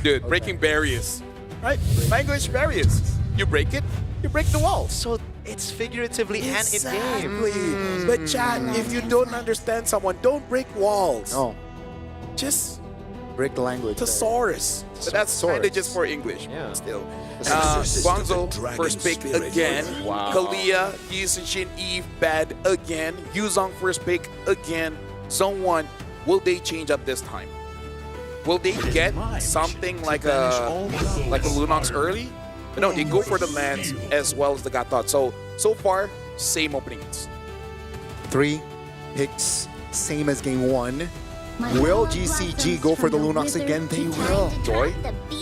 Dude, breaking barriers. Right? Language barriers. You break it, you break the walls. So it's figuratively and in game. Exactly. But chat, if you don't understand someone, don't break walls. No, Just break the language. thesaurus. But that's kind of just for English. Yeah. Still. Guangzhou, first pick again. Wow. Kalia, Yushin Eve, bad again. Yuzong, first pick again. Zone 1, will they change up this time? Will they get something like a Lunox early? But no, they go for the lands as well as the Gatot. So far, same openings. 3 picks, same as game 1. Will GCG go for the Lunox again? They will. Joy?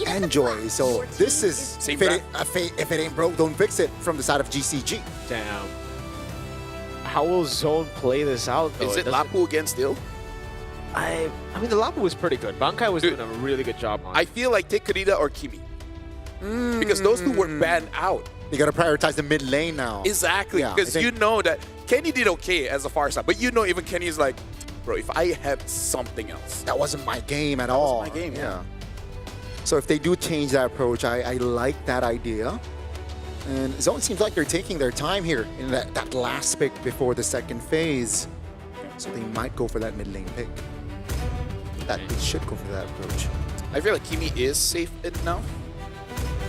And Joy. So this is, Same if it ain't broke, don't fix it from the side of GCG. Damn. How will Zone play this out, though? Is it doesn't- Lapu again still? I mean, the Lapu was pretty good. Bankai was Dude, doing a really good job on it. I feel like take Kurita or Kimi. Because those two were banned out. You gotta prioritize the mid lane now. Exactly. Yeah, Because I think- you know that Kenny did okay as a far side. But you know even Kenny is like, bro, if I had something else. That wasn't my game at all. my game, yeah. So if they do change that approach, I like that idea. And Zone seems like they're taking their time here in that last pick before the second phase. So they might go for that mid lane pick. That they should go for that approach. I feel like Kimi is safe enough.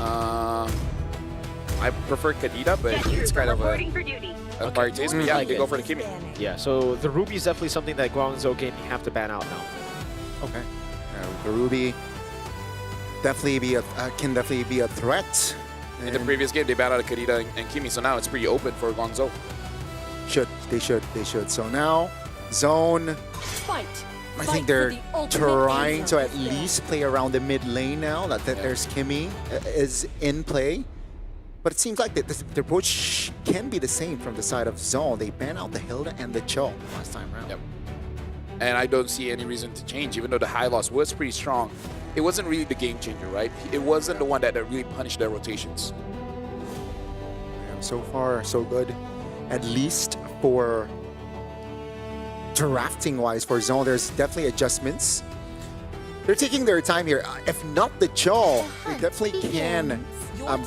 I prefer Kadita, but it's kind of a acquired taste. But yeah, I can go for the Kimi. Yeah, so the Ruby is definitely something that Guangzhou Gaming have to ban out now. Okay. The Ruby can definitely be a threat. In the previous game, they banned out Kadita and Kimi, so now it's pretty open for Guangzhou. They should. So now, Zone, I think they're trying to at least play around the mid lane now that there's Kimi is in play. But it seems like the approach can be the same from the side of Zone. They ban out the Hilda and the Cho last time around. Yep. And I don't see any reason to change, even though the high loss was pretty strong. It wasn't really the game changer, right? It wasn't the one that really punished their rotations. Yeah, so far, so good. At least for drafting-wise for Zone, there's definitely adjustments. They're taking their time here. If not the Cho, they definitely can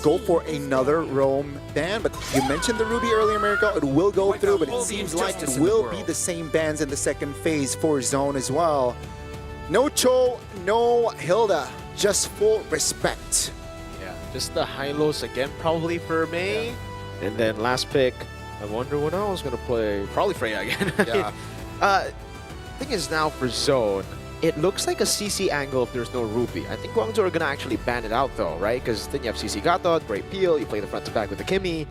go for another roam ban. But you mentioned the Ruby earlier, America. It will go through, but it seems like it will be the same bans in the second phase for Zone as well. No Cho, no Hilda, just full respect. Yeah, just the high-lows again probably for May. Yeah. And then last pick, I wonder what I was going to play. Probably Freya again. Yeah. Thing is now for Zone, it looks like a CC angle if there's no Ruby. I think Guangzhou are going to actually ban it out though, right? Because then you have CC Gatot, Brave Peel, you play the front to back with the Kimi.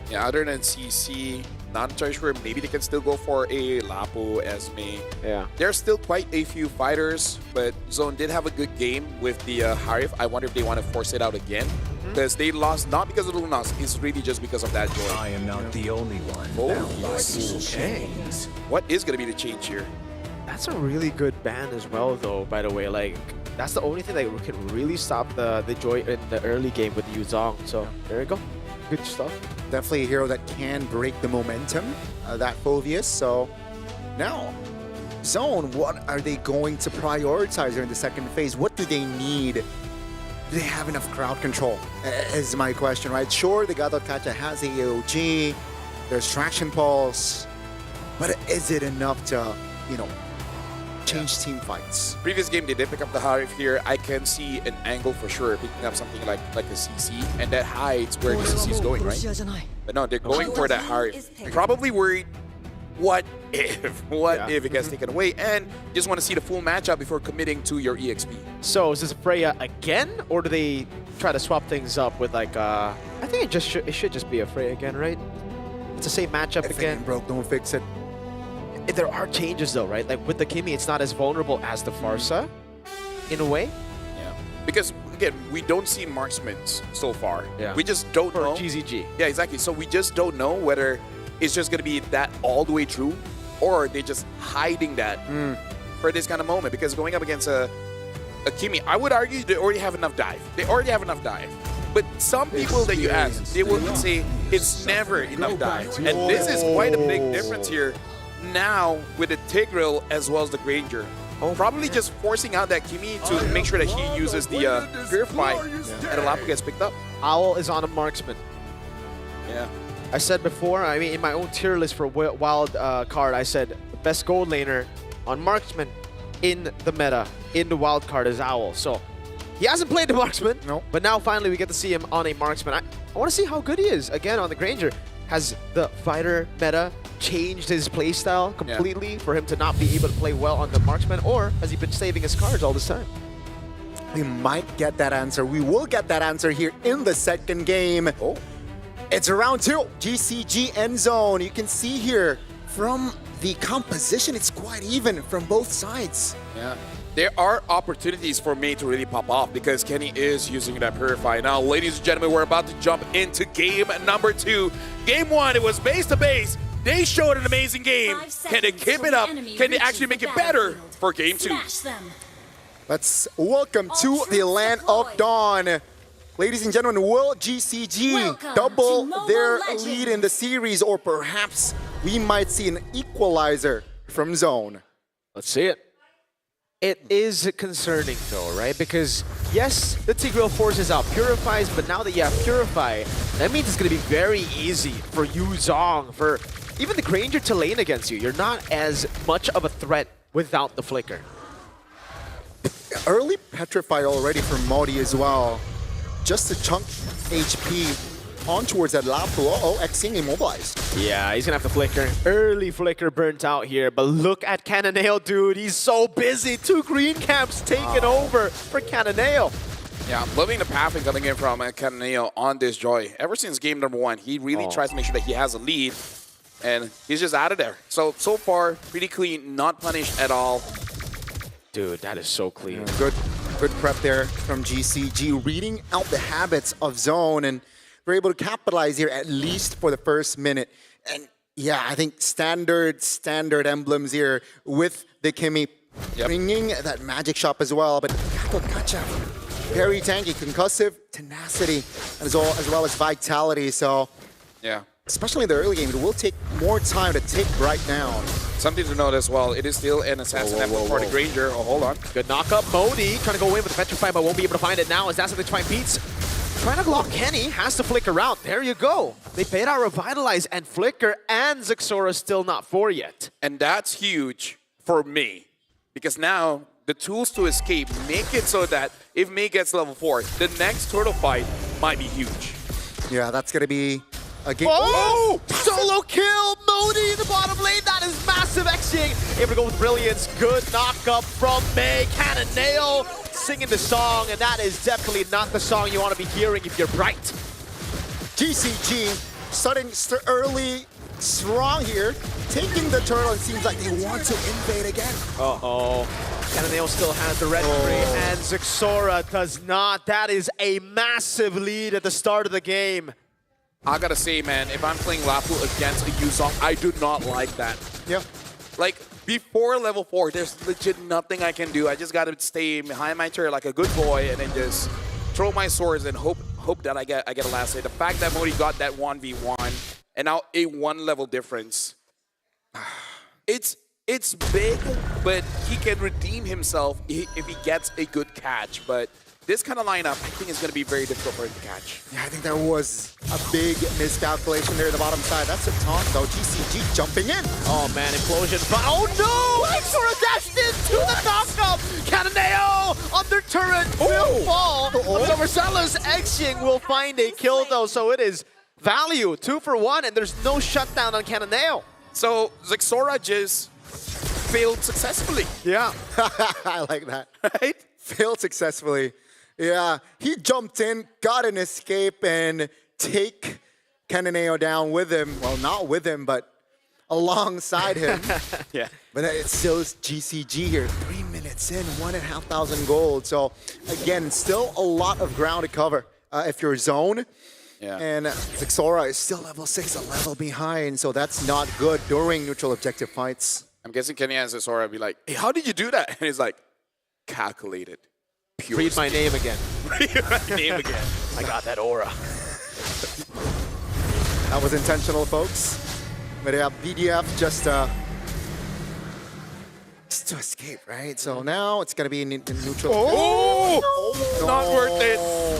Yeah, other than CC, not entirely sure. Maybe they can still go for a Lapu, Esme. Yeah. There's still quite a few fighters, but Zone did have a good game with the Harif. I wonder if they want to force it out again. Because they lost not because of the Lunas, it's really just because of that Joy. I am not the only one. Okay. What is going to be the change here? That's a really good ban as well though, by the way. Like, that's the only thing that can really stop the Joy in the early game with Yuzong. So, there you go. Good stuff. Definitely a hero that can break the momentum, that Phoveus. So now, Zone, what are they going to prioritize during the second phase? What do they need? Do they have enough crowd control? Is my question, right? Sure, the Gatot Kacha has AOG, there's Traction Pulse, but is it enough to, change team fights? Previous game, they did pick up the Harif here. I can see an angle for sure, picking up something like a CC, and that hides where the CC is going, right? But no, they're going for that Harif. Probably worried, what if it gets taken away, and just want to see the full matchup before committing to your EXP. So is this Freya again, or do they try to swap things up with like I think it should just be a Freya again, right? It's the same matchup If again. it ain't broke, don't fix it. There are changes though, right? Like with the Kimi, it's not as vulnerable as the Farsa, in a way. Yeah, because again, we don't see marksmen so far. Yeah. We just don't For know. GZG. Yeah, exactly. So we just don't know whether it's just going to be that all the way through, or they're just hiding that for this kind of moment. Because going up against a Kimi, I would argue they already have enough dive. But some people that you ask, they will say it's never enough dive. And this is quite a big difference here now with the Tigreal as well as the Granger. Probably just forcing out that Kimi to make sure that he uses the Purify and the Lapu gets picked up. Owl is on a marksman. Yeah. I said before, I mean, in my own tier list for wild card, I said the best gold laner on marksman in the meta, in the wild card is Owl. So he hasn't played the marksman, but now finally we get to see him on a marksman. I want to see how good he is again on the Granger. Has the fighter meta changed his playstyle completely for him to not be able to play well on the marksman, or has he been saving his cards all this time? We might get that answer. We will get that answer here in the second game. It's round 2, GCG end zone. You can see here from the composition, it's quite even from both sides. Yeah. There are opportunities for me to really pop off because Kenny is using that Purify. Now, ladies and gentlemen, we're about to jump into game number 2. Game 1, it was base to base. They showed an amazing game. Can they keep it up? Can they actually make it better for game 2? Let's welcome to the land of dawn. Ladies and gentlemen, will GCG double their lead in the series, or perhaps we might see an equalizer from Zone? Let's see it. It is concerning though, right? Because yes, the Tigreal forces out Purifies, but now that you have Purify, that means it's going to be very easy for you, Zong, for even the Granger to lane against you. You're not as much of a threat without the Flicker. Early Petrified already for Modi as well. Just a chunk HP on towards that Lapu. Xing immobilized. Yeah, he's gonna have to Flicker. Early Flicker burnt out here, but look at Cannonale, dude. He's so busy. 2 green camps taken over for Cannonale. Yeah, I'm loving the pathing coming in from Cannonale on this Joy. Ever since game number 1, he really tries to make sure that he has a lead, and he's just out of there. So far, pretty clean, not punished at all. Dude, that is so clean. Yeah, good prep there from GCG, reading out the habits of Zone, and we're able to capitalize here at least for the first minute. And yeah, I think standard emblems here with the Kimi bringing that magic shop as well. But Gotcha, very tanky, concussive, tenacity, as well as vitality. So yeah, especially in the early game, it will take more time to take right down. Something to note as well, it is still an assassin emblem for the Granger. Oh, hold on. Good knock up. Modi trying to go in with the Petrify, but won't be able to find it now as that's what they try and beats. Trying to lock Kenny, has to flicker out. There you go. They paid out Revitalize and Flicker, and Zixora still not 4 yet. And that's huge for me, because now the tools to escape make it so that if Mei gets level 4, the next turtle fight might be huge. Yeah, that's going to be a game. Oh! Solo kill! Modi in the bottom lane. That is massive. Xing able to go with Brilliance. Good knock up from Mei. Cannonale singing the song, and that is definitely not the song you want to be hearing if you're bright. GCG starting early, strong here, taking the turtle, and seems like they want to invade again. Uh-oh. Cannonale still has the red tree, and Zixora does not. That is a massive lead at the start of the game. I gotta say, man, if I'm playing Lapu against a Yuzong, I do not like that. Yeah. Like, before level 4, there's legit nothing I can do. I just gotta stay behind my turret like a good boy and then just throw my swords and hope that I get a last hit. The fact that Modi got that 1v1 and now a 1 level difference, it's big, but he can redeem himself if he gets a good catch. But this kind of lineup, I think, is going to be very difficult for him to catch. Yeah, I think there was a big miscalculation there at the bottom side. That's a taunt, though. GCG jumping in. Oh, man, implosion. But oh, no! Zixora dashed into the knockup! Cannonale under turret will fall. But Marcellus Xing will find a kill, though, so it is value. 2 for 1, and there's no shutdown on Cannonale. So Zixora just failed successfully. Yeah, I like that. Right? Failed successfully. Yeah, he jumped in, got an escape, and take Cannonale down with him. Well, not with him, but alongside him. Yeah. But it's still GCG here. 3 minutes in, 1,500 gold. So, again, still a lot of ground to cover if you're Zone. Yeah. And Zixora is still level 6, a level behind. So that's not good during neutral objective fights. I'm guessing Kenny and Zixora will be like, hey, how did you do that? And he's like, calculated. Read my name again. Read my name again. I got that aura. That was intentional, folks. But yeah, BDF just just to escape, right? So now it's gonna be in neutral. Oh! No. Not worth it.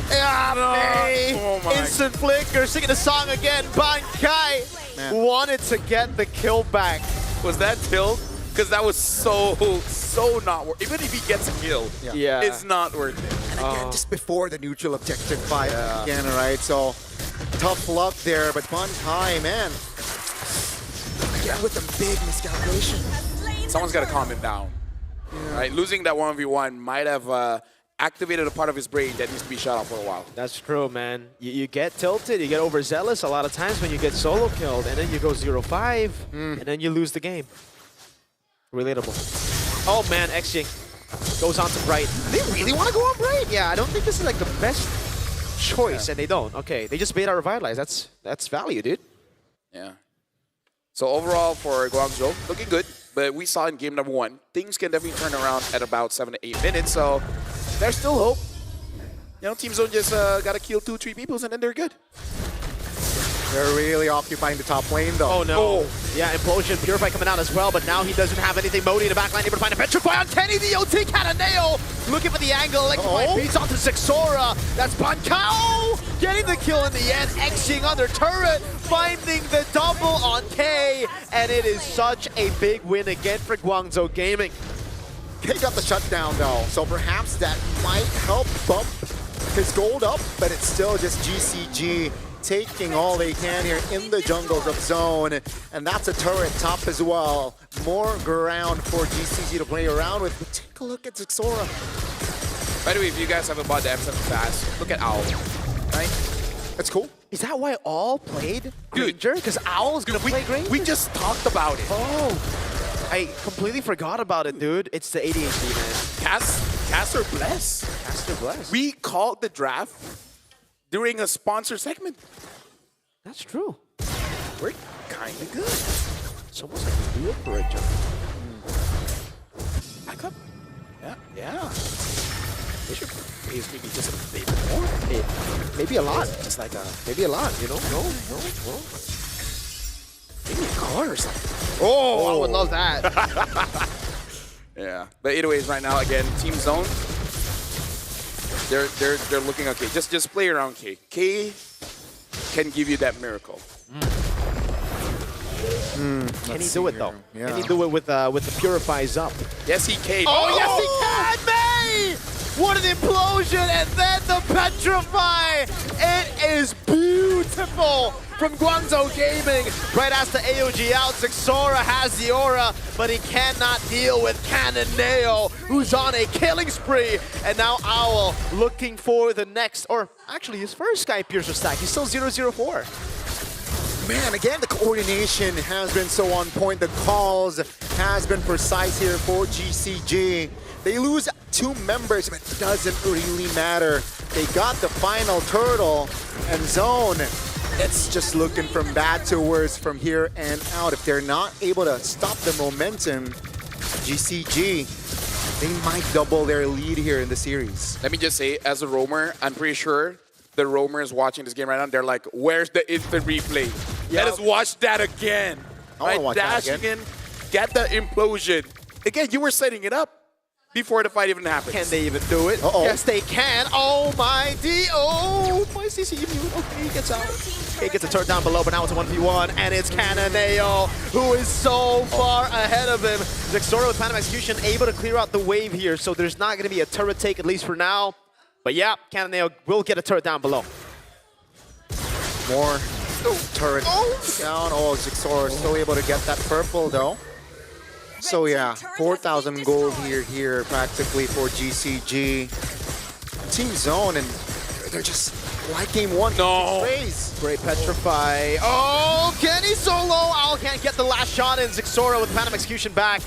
Yeah, May. Oh my. Instant flicker, singing the song again. Bankai Man. wanted to get the kill back. Was that tilt? Because that was so not worth. Even if he gets a kill, Yeah. it's not worth it. And again, just before the neutral objective fight again, right? So tough luck there, but Bankai, man, again with a big miscalculation. Someone's got to calm him down. Right? Losing that 1v1 might have activated a part of his brain that needs to be shut off for a while. That's true, man. You get tilted, you get overzealous a lot of times when you get solo killed, and then you go 0-5, and then you lose the game. Relatable. Oh man, Xing goes on to Bright. They really want to go on Bright? Yeah, I don't think this is like the best choice, and they don't. Okay, they just bait out Revitalize. That's value, dude. Yeah. So overall for Guangzhou, looking good. But we saw in game number 1, things can definitely turn around at about 7 to 8 minutes. So there's still hope. You know, Team Zone just got to kill 2-3 people and then they're good. They're really occupying the top lane, though. Oh no. Yeah, Implosion, Purify coming out as well, but now he doesn't have anything. Modi in the backline, able to find a Petrify on Kenny, the OT Cananeo. Looking for the angle, Electrify beats onto Zixora. That's Bankao getting the kill in the end. Xing on their turret, finding the double on K, and it is such a big win again for Guangzhou Gaming. K got the shutdown, though, so perhaps that might help bump his gold up, but it's still just GCG taking all they can here in the jungles of Zone, and that's a turret top as well. More ground for GCG to play around with, but take a look at Zixora. By the way, if you guys haven't bought the M7 Fast, look at Owl. Right? That's cool. Is that why All played Dude. Granger? Because Owl's gonna play Granger? We just talked about it. Oh, I completely forgot about it, dude. It's the ADHD, man. Caster Bless. Caster Bless. We called the draft during a sponsor segment. That's true. We're kind of good. It's almost like a deal for it, John. Back up. Yeah. They should raise maybe just a bit more. Maybe a lot. Just like a, Maybe a lot, you know? No. maybe a car or something. Oh, I would love that. Yeah. But anyways, right now, again, Team Zone, they're looking okay. Just play around K. K can give you that miracle. Can he do it though? Yeah. Can he do it with the Purifies up? Yes, he can. Oh, yes he can, May! What an implosion, and then the Petrify! It is beautiful from Guangzhou Gaming. Right as the AOG out, Zixora has the aura, but he cannot deal with Cananeo, who's on a killing spree. And now Owl looking for the next, or actually his first Sky Piercer stack. He's still 0-0-4. Man, again, the coordination has been so on point. The calls has been precise here for GCG. They lose 2 members, but it doesn't really matter. They got the final turtle, and Zone, it's just looking from bad to worse from here and out. If they're not able to stop the momentum, GCG, they might double their lead here in the series. Let me just say, as a roamer, I'm pretty sure the roamers watching this game right now, they're like, where's the instant replay? Let us watch that again. I wanna watch that again. in, get the implosion. Again, you were setting it up before the fight even happens. Can they even do it? Uh-oh. Yes, they can. Oh my D. Oh, my CC mute. Okay, he gets out. He gets a turret down below, but now it's a 1v1, and it's Cananeo, who is so far ahead of him. Zixora with Phantom Execution able to clear out the wave here, so there's not going to be a turret take, at least for now. But yeah, Cananeo will get a turret down below. More turret down. Oh, Zixora still able to get that purple though. So yeah, 4,000 gold here practically for GCG. Team Zone, and they're just like game 1. No. Great Petrify. Oh, Kenny solo. Owl can't get the last shot in. Zixora with Phantom Execution back.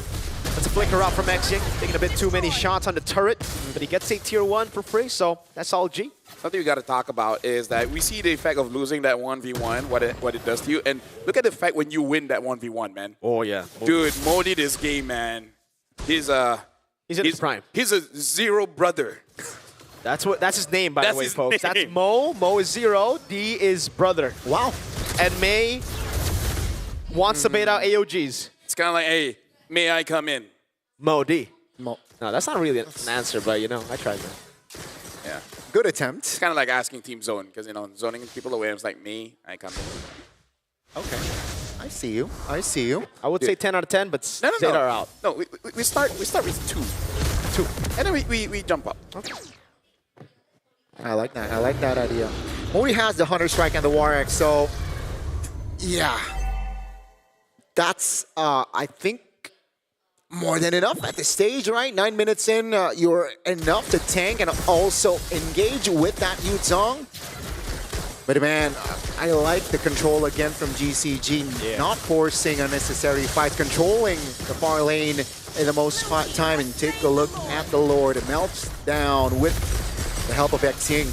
That's a flicker out from Xing. Taking a bit too many shots on the turret, but he gets a tier 1 for free, so that's all G. Something we got to talk about is that we see the effect of losing that 1v1, what it does to you, and look at the fact when you win that 1v1, man. Oh yeah, Dude, Modi this game, man. He's in his prime. He's a 0 brother. That's his name, by That's the way, his folks. name. That's Mo. Mo is 0. D is brother. Wow. And May wants to bait out AOGs. It's kind of like, hey, may I come in? Modi. Mo No, that's not really an answer, but you know, I tried that. Yeah. Good It's attempt. kind of like asking Team Zone, because, you know, zoning people away, it's like me, I come in. Okay. I see you. I see you. I would say 10 out of 10, but No. Zeta are out. No, we start with 2. And then we jump up. Okay. I like that. I like that idea. Modi has the Hunter Strike and the War Axe, so yeah. That's, I think, more than enough at this stage, right? 9 minutes in, you're enough to tank and also engage with that Yuzong. But man, I like the control again from GCG, not forcing unnecessary fights, controlling the far lane in the most time. And take a look at the Lord. It melts down with the help of Xing.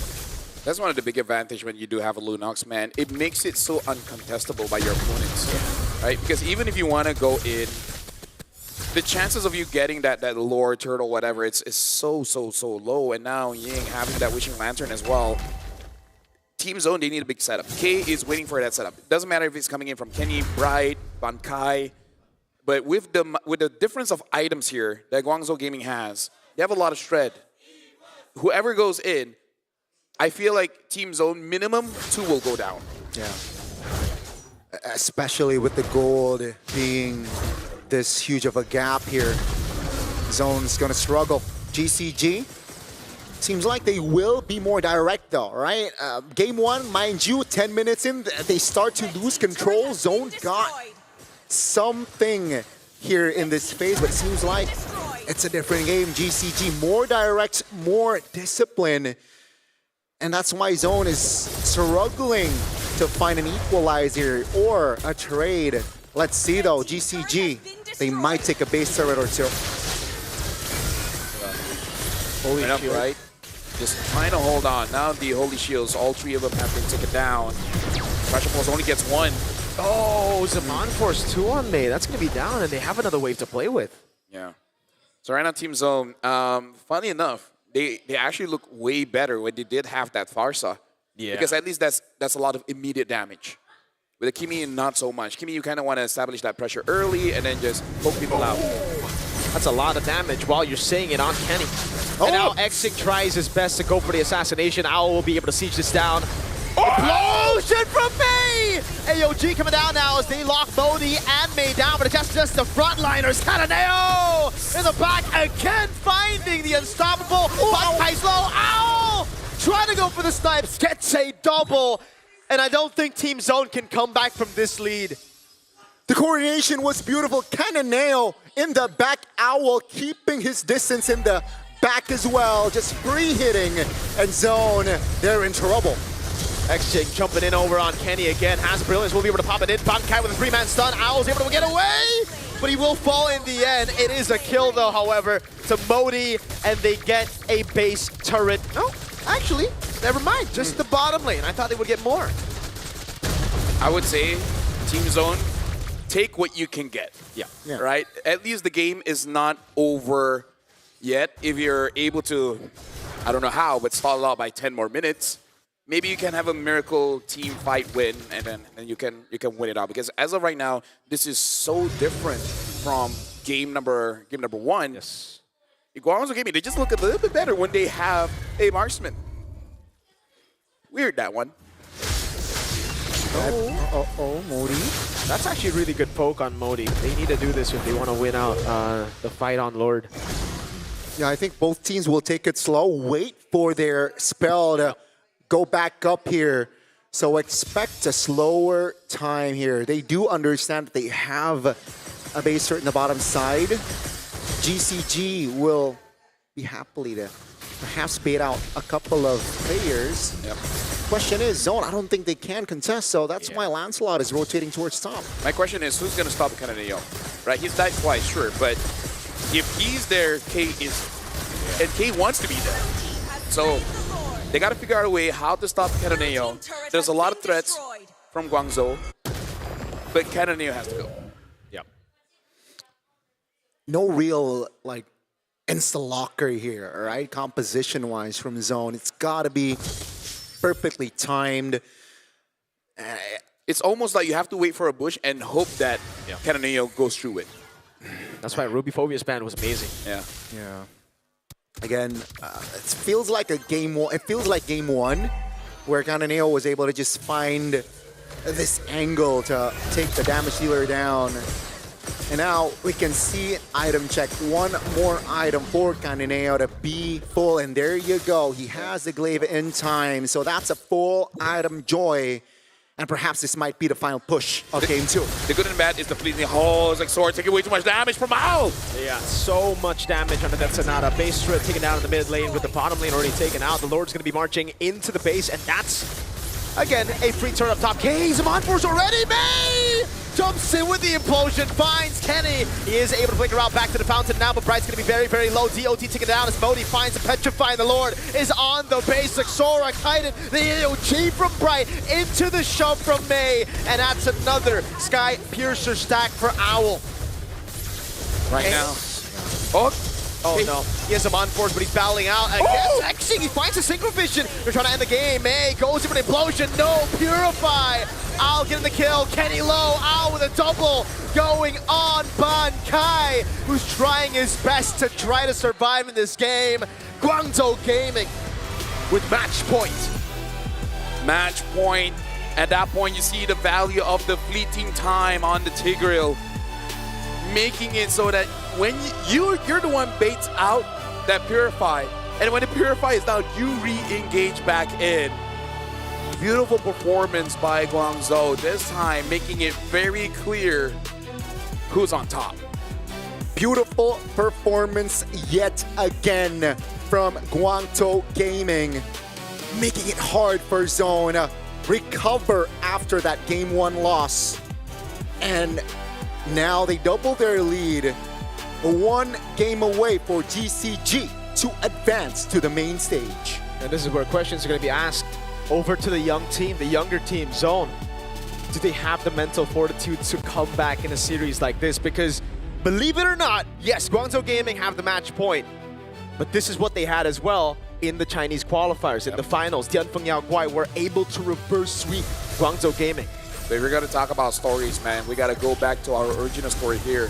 That's one of the big advantages when you do have a Lunox, man. It makes it so uncontestable by your opponents, right? Because even if you want to go in, the chances of you getting that Lord, Turtle, whatever, it's so low. And now Ying having that Wishing Lantern as well. Team Zone, they need a big setup. K is waiting for that setup. It doesn't matter if it's coming in from Kenny, Bright, Bankai. But with the difference of items here that Guangzhou Gaming has, they have a lot of shred. Whoever goes in, I feel like Team Zone, minimum 2 will go down. Yeah. Especially with the gold being this huge of a gap here. Zone's gonna struggle. GCG seems like they will be more direct though, right? Game 1, mind you, 10 minutes in, they start to lose control. Zone got something here in this phase, but it seems like it's a different game. GCG, more direct, more discipline. And that's why Zone is struggling to find an equalizer or a trade. Let's see though, GCG, they might take a base turret or two. Holy shield, right? Just trying to hold on. Now the Holy Shields, all 3 of them have been taken down. Pressure Pulse only gets 1. Oh, Zaman force 2 on May. That's going to be down, and they have another wave to play with. Yeah. So right now, Team Zone, funny enough, they actually look way better when they did have that Farsa. Yeah. Because at least that's a lot of immediate damage. With the Kimi, not so much. Kimi, you kind of want to establish that pressure early and then just poke people out. That's a lot of damage while you're saying it on Kenny. And now Xing tries his best to go for the assassination. Owl will be able to siege this down. Explosion from May! AOG coming down now as they lock Modi and May down, but it's just the frontliners. Kataneo in the back again, finding the unstoppable. Back low. Owl trying to go for the snipes, gets a double. And I don't think Team Zone can come back from this lead. The coordination was beautiful. Kataneo in the back, Owl keeping his distance in the back as well, just free hitting, and Zone, they're in trouble. Xing jumping in over on Kenny again, has brilliance, will be able to pop it in. Bankai with a 3-man stun, Owl's able to get away, but he will fall in the end. It is a kill though, however, to Modi, and they get a base turret. No, actually, never mind, just the bottom lane. I thought they would get more. I would say, Team Zone, take what you can get. Yeah. Right? At least the game is not over yet. If you're able to, I don't know how, but stall it out by 10 more minutes, maybe you can have a miracle team fight win, and then you can win it out. Because as of right now, this is so different from game number 1. Yes. Guangzhou Gaming, they just look a little bit better when they have a marksman. Weird, that one. Modi. That's actually a really good poke on Modi. They need to do this if they want to win out the fight on Lord. Yeah, I think both teams will take it slow, wait for their spell to go back up here. So expect a slower time here. They do understand that they have a base turret in the bottom side. GCG will be happily to perhaps bait out a couple of players. Yep. Question is, Zone, I don't think they can contest, so that's why Lancelot is rotating towards top. My question is, who's going to stop Kataneo? Right, he's died twice, sure, but if he's there, K is, and K wants to be there. So they got to figure out a way how to stop Kataneo. There's a lot of threats from Guangzhou, but Kataneo has to go. Yep. No real, like, insta-locker here, right? Composition-wise from Zone. It's got to be perfectly timed. It's almost like you have to wait for a bush and hope that Kataneo goes through it. That's why Ruby Phobia's ban was amazing. Yeah. Yeah. Again, it feels like game one, where Kananeo was able to just find this angle to take the damage dealer down. And now we can see item check. One more item for Kananeo to be full. And there you go. He has the glaive in time. So that's a full item joy. And perhaps this might be the final push of game two. The good and bad is the fleeting holes, like sword taking way too much damage from Mao. Yeah, so much damage under that Sonata. Base turret taken down in the mid lane with the bottom lane already taken out. The Lord's going to be marching into the base, and that's, again, a free turn up top. He's on force already. May jumps in with the implosion, finds Kenny. He is able to flicker out back to the fountain now, but Bright's going to be very, very low. DOT taken down as Modi finds the Petrifying. The Lord is on the base. Sora kited the AOG from Bright into the shove from May, and that's another Sky Piercer stack for Owl. Right now. Oh no, he has him on force, but he's battling out. Against Xing, he finds a Synchro Vision. They're trying to end the game. May goes in for an implosion. No, Purify. Owl getting the kill. Kenny low. Owl with a double going on Bankai, who's trying his best to try to survive in this game. Guangzhou Gaming with match point. Match point. At that point, you see the value of the fleeting time on the Tigreal, making it so that when you're the one baits out that Purify, and when the Purify is down, you re-engage back in. Beautiful performance by Guangzhou, this time making it very clear who's on top. Beautiful performance yet again from Guangzhou Gaming, making it hard for Zone recover after that game one loss. And now they double their lead, one game away for GCG to advance to the main stage. And this is where questions are going to be asked over to the young team, the younger team, Zone. Do they have the mental fortitude to come back in a series like this? Because believe it or not, yes, Guangzhou Gaming have the match point, but this is what they had as well in the Chinese qualifiers, in the finals. Tianfeng Yao Guai were able to reverse sweep Guangzhou Gaming. So if we're going to talk about stories, man, we got to go back to our original story here.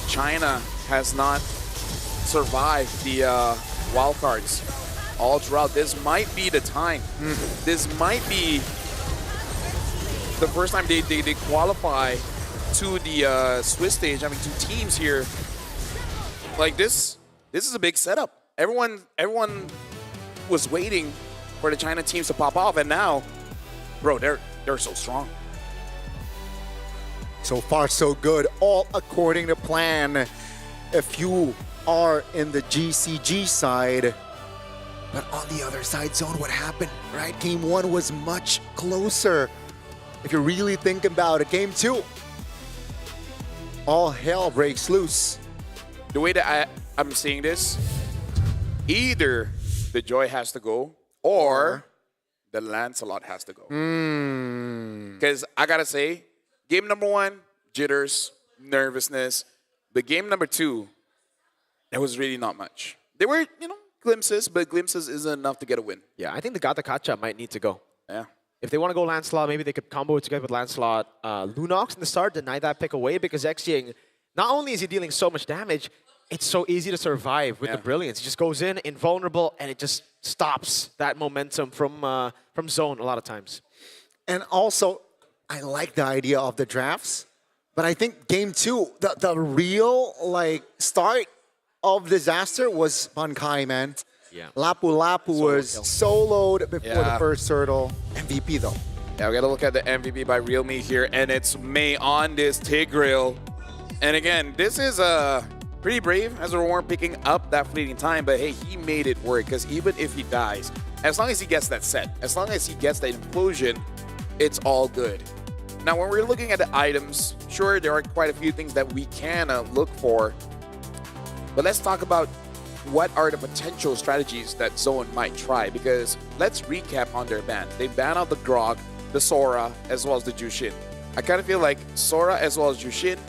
China has not survived the wildcards all throughout. This might be the time. This might be the first time they qualify to the Swiss stage, having two teams here. Like this is a big setup. Everyone was waiting for the China teams to pop off, and now, bro, they're so strong. So far, so good. All according to plan. If you are in the GCG side, but on the other side, Zone, what happened, right? Game one was much closer. If you really think about it, game two, all hell breaks loose. The way that I'm seeing this, either the Joy has to go or the Lancelot has to go. Because I gotta say, game number one, jitters, nervousness. But game number two, there was really not much. There were, glimpses, but glimpses isn't enough to get a win. Yeah, I think the Gata Kacha might need to go. Yeah. If they want to go Lancelot, maybe they could combo it together with Lancelot. Lunox in the start, deny that pick away because Xing, not only is he dealing so much damage, it's so easy to survive with the Brilliance. He just goes in, invulnerable, and it just stops that momentum from Zone a lot of times. And also, I like the idea of the drafts, but I think game two, the real start of disaster was Bankai, man. Yeah. Lapu was soloed before the first turtle. MVP though. Yeah, we gotta look at the MVP by Real Me here, and it's May on this Tigreal. And again, this is pretty brave as we're picking up that fleeting time, but hey, he made it work, because even if he dies, as long as he gets that set, as long as he gets that implosion, it's all good. Now, when we're looking at the items, sure, there are quite a few things that we can look for, but let's talk about what are the potential strategies that Zone might try, because let's recap on their ban. They ban out the Grog, the Sora, as well as the Jushin. I kind of feel like Sora as well as Jushin,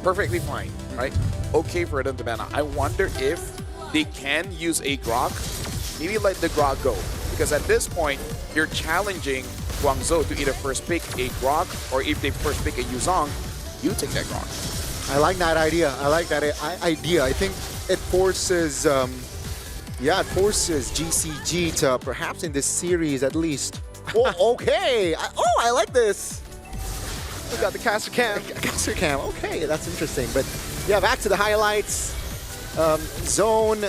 perfectly fine, right? Okay for them to ban out. I wonder if they can use a Grog, maybe let the Grog go, because at this point, you're challenging Guangzhou to either first pick a Grog, or if they first pick a Yuzong, you take that Grog. I like that idea. I like that idea. I think it forces, it forces GCG to perhaps in this series at least. Oh, okay. I like this. We got the caster cam. Caster cam. Okay, that's interesting. But yeah, back to the highlights. Zone,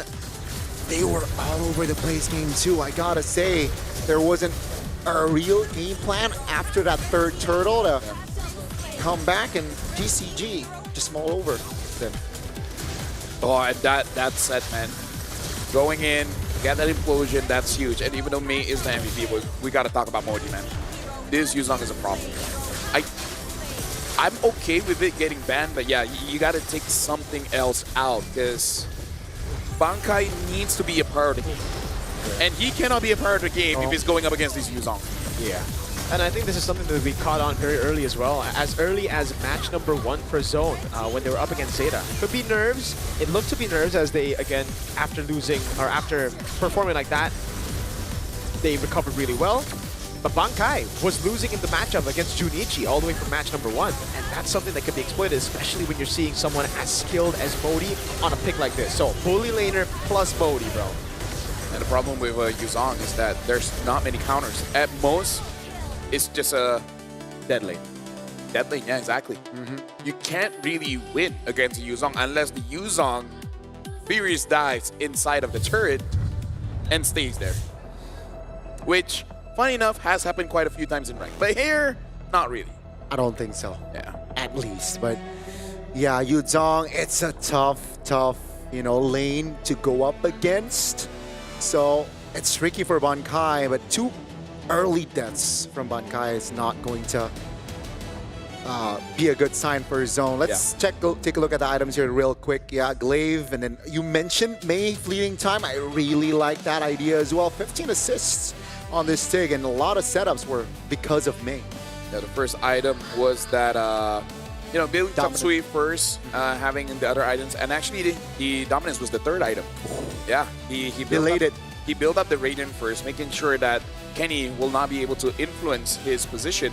they were all over the place game 2. I gotta say, there wasn't a real game plan after that third turtle to come back, and GCG just mull over them. Oh, and that set, man. Going in, get that implosion, that's huge. And even though May is the MVP, we gotta talk about Modi, man. This Yuzong is a problem. I'm okay with it getting banned, but yeah, you gotta take something else out, because Bankai needs to be a part of the game. And he cannot be a part of the game if he's going up against these Yuzong. Yeah. And I think this is something that we caught on very early as well. As early as match number 1 for Zone, when they were up against Zeta. Could be nerves. It looked to be nerves as they, again, after losing, or after performing like that, they recovered really well. But Bankai was losing in the matchup against Junichi all the way from match number 1. And that's something that can be exploited, especially when you're seeing someone as skilled as Modi on a pick like this. So, bully laner plus Modi, bro. And the problem with Yuzong is that there's not many counters. At most, it's just a Dead lane. dead lane, yeah, exactly. You can't really win against the Yuzong unless the Yuzong Furious dives inside of the turret and stays there. Which, funny enough, has happened quite a few times in rank. But here, not really. I don't think so. Yeah. At least, but yeah, Yuzong, it's a tough, lane to go up against. So it's tricky for Bankai, but 2 early deaths from Bankai is not going to be a good sign for Zone. Let's take a look at the items here real quick. Yeah, Glaive, and then you mentioned May fleeting time. I really like that idea as well. 15 assists on this TIG, and a lot of setups were because of May. Yeah, the first item was that, building top sweep first, having the other items, and actually the dominance was the third item. Yeah, he delayed it. He built up the Radiant first, making sure that Kenny will not be able to influence his position,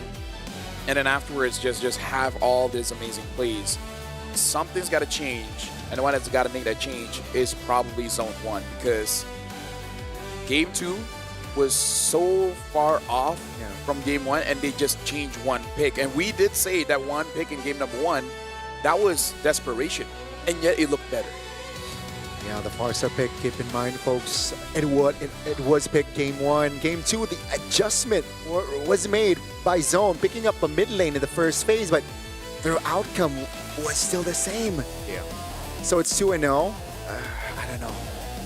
and then afterwards just have all these amazing plays. Something's got to change, and the one that's got to make that change is probably Zone 1, because Game 2 was so far off from Game 1, and they just changed one pick. And we did say that one pick in Game number 1, that was desperation, and yet it looked better. Yeah, the Farsa pick, keep in mind, folks, it was picked Game 1. Game 2, the adjustment was made by Zone, picking up a mid lane in the first phase, but their outcome was still the same. Yeah. So it's 2-0. I don't know.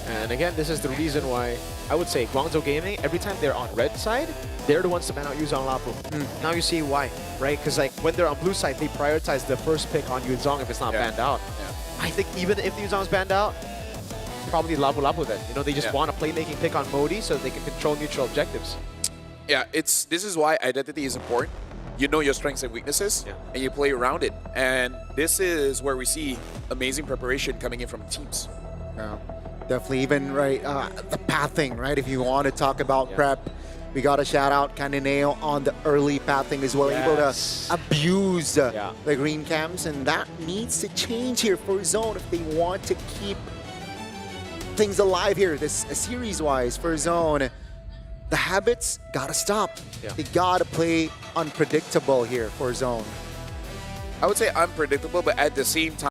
And again, this is the reason why I would say Guangzhou Gaming, every time they're on red side, they're the ones to ban out Yuzong Lapu. Now you see why, right? Because like when they're on blue side, they prioritize the first pick on Yuzong if it's not banned out. Yeah. I think even if Yuzong's banned out, probably Lapu Lapu then. They just want a playmaking pick on Modi so they can control neutral objectives. Yeah, this is why identity is important. You know your strengths and weaknesses, and you play around it. And this is where we see amazing preparation coming in from teams. Yeah, definitely. Even the pathing, right? If you want to talk about prep, we got to shout out Cananeo on the early pathing as well, able to abuse the green cams, and that needs to change here for Zone if they want to keep things alive here, this series-wise for Zone. The habits gotta stop. They gotta play unpredictable here for Zone. I would say unpredictable, but at the same time,